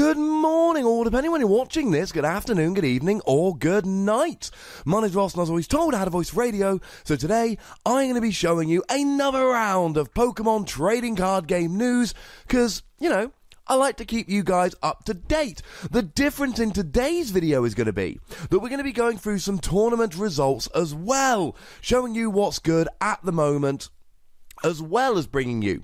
Good morning, or depending when you're watching this, good afternoon, good evening, or good night. My name's Ross, and as always told, I had a voice radio, so today I'm going to be showing you another round of Pokemon trading card game news, because, you know, I like to keep you guys up to date. The difference in today's video is going to be that we're going to be going through some tournament results as well, showing you what's good at the moment, as well as bringing you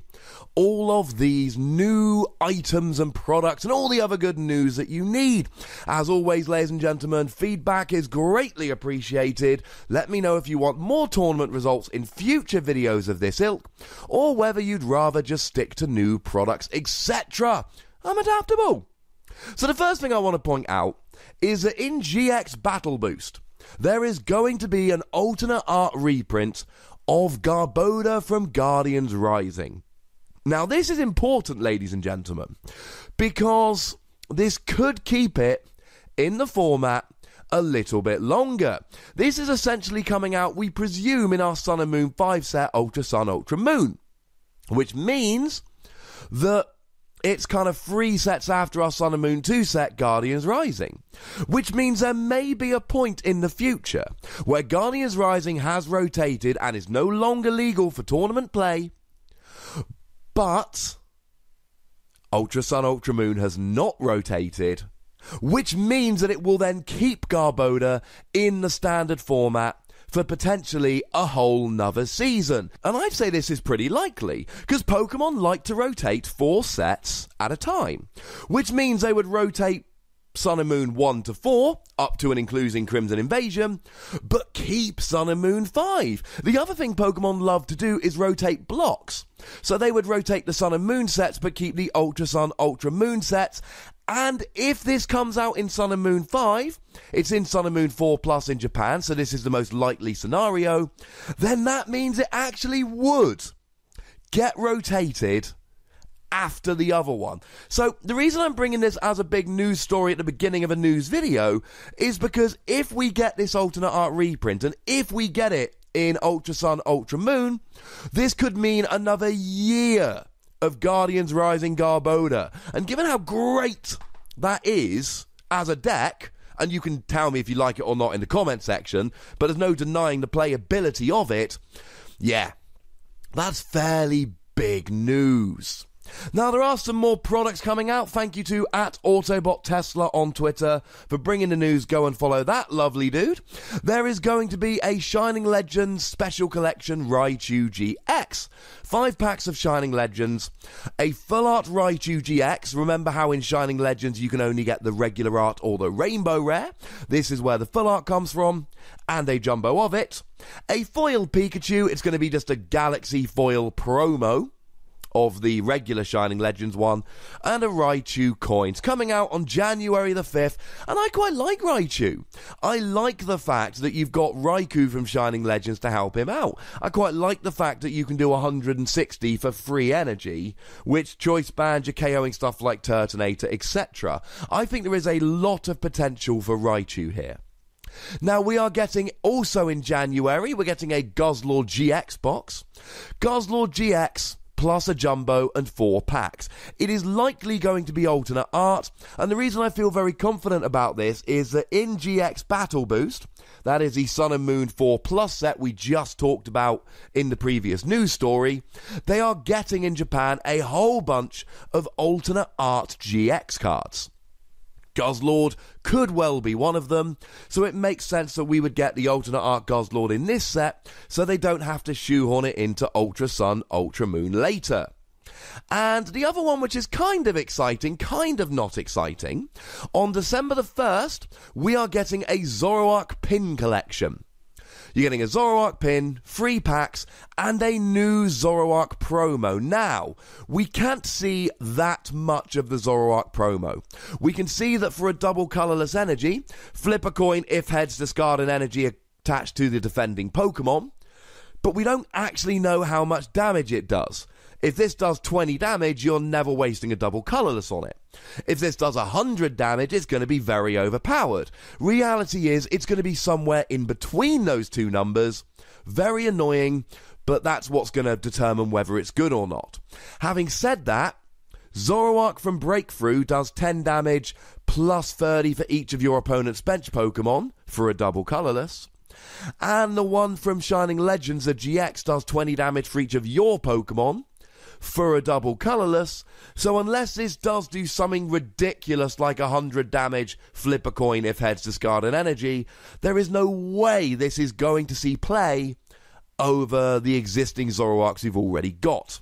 all of these new items and products and all the other good news that you need. As always, ladies and gentlemen, feedback is greatly appreciated. Let me know if you want more tournament results in future videos of this ilk, or whether you'd rather just stick to new products, etc. I'm adaptable. So the first thing I want to point out is that in GX Battle Boost, there is going to be an alternate art reprint of Garbodor from Guardians Rising. Now, this is important, ladies and gentlemen, because this could keep it in the format a little bit longer. This is essentially coming out, we presume, in our Sun and Moon 5 set, Ultra Sun, Ultra Moon, which means that it's kind of 3 sets after our Sun and Moon 2 set, Guardians Rising. Which means there may be a point in the future where Guardians Rising has rotated and is no longer legal for tournament play, but Ultra Sun, Ultra Moon has not rotated, which means that it will then keep Garbodor in the standard format for potentially a whole nother season. And I'd say this is pretty likely, because Pokemon like to rotate 4 sets at a time, which means they would rotate Sun and Moon 1 to 4, up to and including Crimson Invasion, but keep Sun and Moon 5. The other thing Pokemon love to do is rotate blocks. So they would rotate the Sun and Moon sets, but keep the Ultra Sun, Ultra Moon sets. And if this comes out in Sun and Moon 5, it's in Sun and Moon 4 Plus in Japan, so this is the most likely scenario, then that means it actually would get rotated after the other one. So the reason I'm bringing this as a big news story at the beginning of a news video is because if we get this alternate art reprint, and if we get it in Ultra Sun, Ultra Moon, this could mean another year of Guardians Rising Garbodor. And given how great that is as a deck, and you can tell me if you like it or not in the comment section, but there's no denying the playability of it, yeah, that's fairly big news. Now, there are some more products coming out. Thank you to @AutobotTesla on Twitter for bringing the news. Go and follow that lovely dude. There is going to be a Shining Legends Special Collection Raichu GX. 5 packs of Shining Legends. A Full Art Raichu GX. Remember how in Shining Legends you can only get the regular art or the Rainbow Rare? This is where the Full Art comes from. And a Jumbo of it. A Foil Pikachu. It's going to be just a Galaxy Foil Promo of the regular Shining Legends one, and a Raichu coins coming out on January the 5th, and I quite like Raichu. I like the fact that you've got Raikou from Shining Legends to help him out. I quite like the fact that you can do 160 for free energy, which choice bands your KOing stuff like Turtonator, etc. I think there is a lot of potential for Raichu here. Now, we are getting, also in January, we're getting a Guzzlord GX box. Guzzlord GX plus a Jumbo and 4 packs. It is likely going to be alternate art, and the reason I feel very confident about this is that in GX Battle Boost, that is the Sun and Moon 4 Plus set we just talked about in the previous news story, they are getting in Japan a whole bunch of alternate art GX cards. Guzzlord could well be one of them, so it makes sense that we would get the alternate art Guzzlord in this set, so they don't have to shoehorn it into Ultra Sun, Ultra Moon later. And the other one, which is kind of exciting, kind of not exciting, on December the 1st, we are getting a Zoroark pin collection. You're getting a Zoroark pin, 3 packs, and a new Zoroark promo. Now, we can't see that much of the Zoroark promo. We can see that for a double colourless energy, flip a coin if heads, discard an energy attached to the defending Pokemon, but we don't actually know how much damage it does. If this does 20 damage, you're never wasting a double colourless on it. If this does 100 damage, it's going to be very overpowered. Reality is, it's going to be somewhere in between those two numbers. Very annoying, but that's what's going to determine whether it's good or not. Having said that, Zoroark from Breakthrough does 10 damage plus 30 for each of your opponent's bench Pokemon for a double colourless. And the one from Shining Legends, the GX, does 20 damage for each of your Pokemon for a double colourless. So unless this does do something ridiculous like 100 damage, flip a coin if heads, discard an energy, there is no way this is going to see play over the existing Zoroarks you've already got.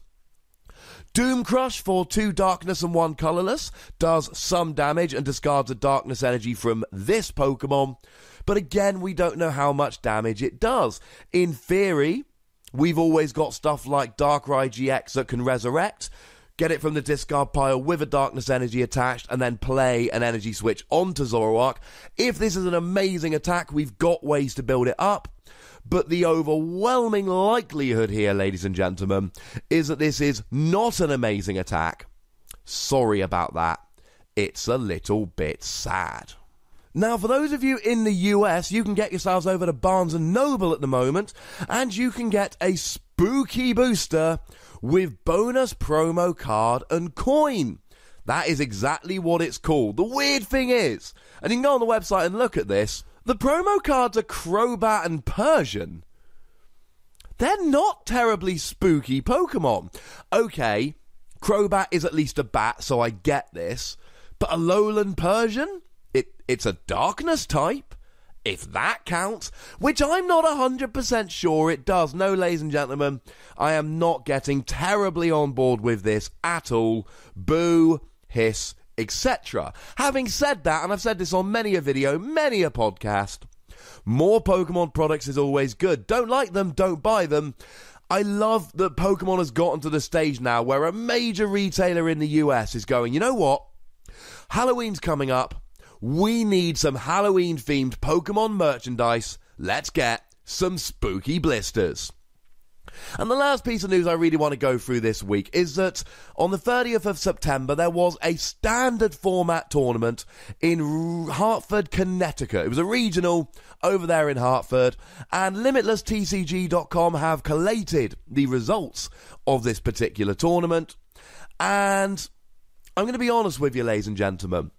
Doom Crush for 2 darkness and 1 colourless does some damage and discards a darkness energy from this Pokemon, but again we don't know how much damage it does. In theory, we've always got stuff like Darkrai GX that can resurrect, get it from the discard pile with a darkness energy attached, and then play an energy switch onto Zoroark. If this is an amazing attack, we've got ways to build it up. But the overwhelming likelihood here, ladies and gentlemen, is that this is not an amazing attack. Sorry about that. It's a little bit sad. Now, for those of you in the US, you can get yourselves over to Barnes & Noble at the moment, and you can get a spooky booster with bonus promo card and coin. That is exactly what it's called. The weird thing is, and you can go on the website and look at this, the promo cards are Crobat and Persian. They're not terribly spooky Pokemon. Okay, Crobat is at least a bat, so I get this. But Alolan Persian? It's a darkness type, if that counts, which I'm not 100% sure it does. No, ladies and gentlemen, I am not getting terribly on board with this at all. Boo, hiss, etc. Having said that, and I've said this on many a video, many a podcast, more Pokemon products is always good. Don't like them, don't buy them. I love that Pokemon has gotten to the stage now where a major retailer in the US is going, you know what? Halloween's coming up. We need some Halloween-themed Pokemon merchandise. Let's get some spooky blisters. And the last piece of news I really want to go through this week is that on the 30th of September, there was a standard format tournament in Hartford, Connecticut. It was a regional over there in Hartford, and LimitlessTCG.com have collated the results of this particular tournament. And I'm going to be honest with you, ladies and gentlemen.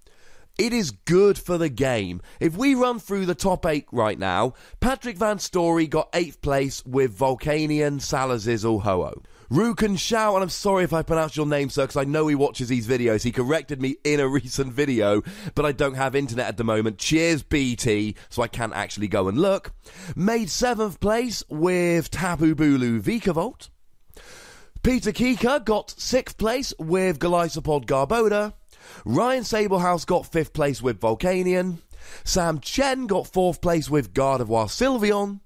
It is good for the game. If we run through the top 8 right now, Patrick Van Story got 8th place with Volcanion Salazizzle Ho-Oh. Ruken Shao, and I'm sorry if I pronounced your name, sir, because I know he watches these videos. He corrected me in a recent video, but I don't have internet at the moment. Cheers, BT, so I can't actually go and look. Made 7th place with Tapu Bulu Vikavolt. Peter Kika got 6th place with Golisopod Garbodor. Ryan Sablehouse got 5th place with Volcanion. Sam Chen got 4th place with Gardevoir Sylveon.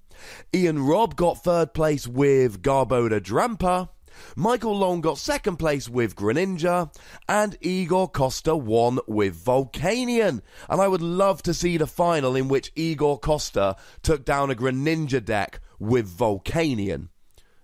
Ian Robb got 3rd place with Garbodor Drampa. Michael Long got 2nd place with Greninja. And Igor Costa won with Volcanion. And I would love to see the final in which Igor Costa took down a Greninja deck with Volcanion.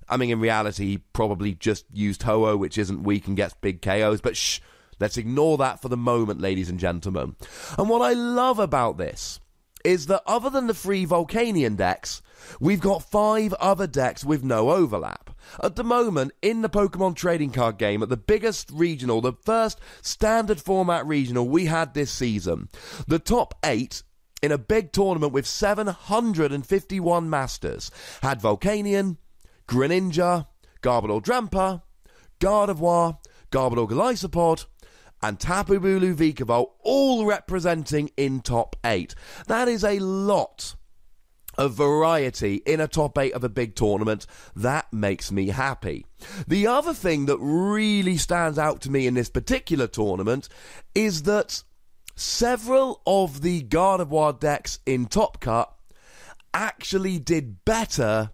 I mean, in reality, he probably just used Ho-Oh, which isn't weak and gets big KOs, but shh. Let's ignore that for the moment, ladies and gentlemen. And what I love about this is that other than the 3 Volcanion decks, we've got 5 other decks with no overlap. At the moment, in the Pokemon trading card game, at the biggest regional, the first standard format regional we had this season, the top 8 in a big tournament with 751 masters had Volcanion, Greninja, Garbodor Drampa, Gardevoir, Garbodor Golisopod, and Tapu Bulu Vikavolt, all representing in top 8. That is a lot of variety in a top 8 of a big tournament. That makes me happy. The other thing that really stands out to me in this particular tournament is that several of the Gardevoir decks in Top Cut actually did better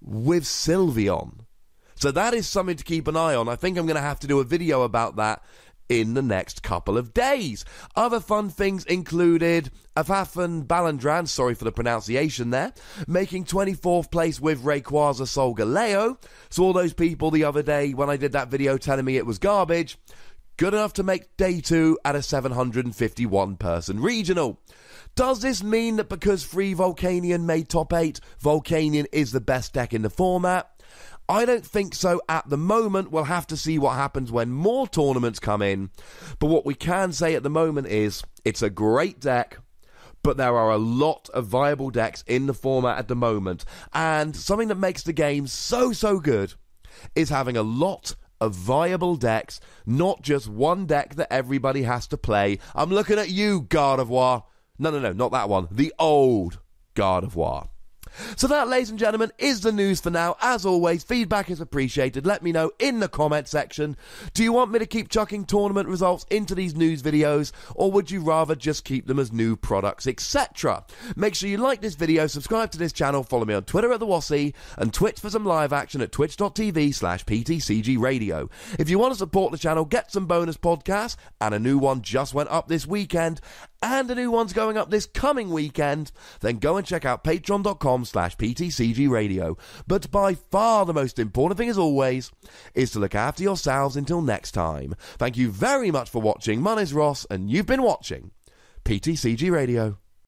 with Sylveon. So that is something to keep an eye on. I think I'm going to have to do a video about that in the next couple of days. Other fun things included Afafan Balandran, sorry for the pronunciation there, making 24th place with Rayquaza Solgaleo. So all those people the other day when I did that video telling me it was garbage, good enough to make day 2 at a 751 person regional. Does this mean that because 3 Volcanion made top 8, Volcanion is the best deck in the format? I don't think so at the moment. We'll have to see what happens when more tournaments come in. But what we can say at the moment is it's a great deck, but there are a lot of viable decks in the format at the moment. And something that makes the game so good is having a lot of viable decks, not just one deck that everybody has to play. I'm looking at you, Garbodor. No, not that one. The old Garbodor. So that, ladies and gentlemen, is the news for now. As always, feedback is appreciated. Let me know in the comment section. Do you want me to keep chucking tournament results into these news videos, or would you rather just keep them as new products, etc.? Make sure you like this video, subscribe to this channel, follow me on Twitter at TheWassy, and Twitch for some live action at twitch.tv/PTCGRadio. If you want to support the channel, get some bonus podcasts, and a new one just went up this weekend, and a new one's going up this coming weekend, then go and check out patreon.com/PTCGRadio. But by far the most important thing, as always, is to look after yourselves until next time. Thank you very much for watching. My name's Ross, and you've been watching PTCG Radio.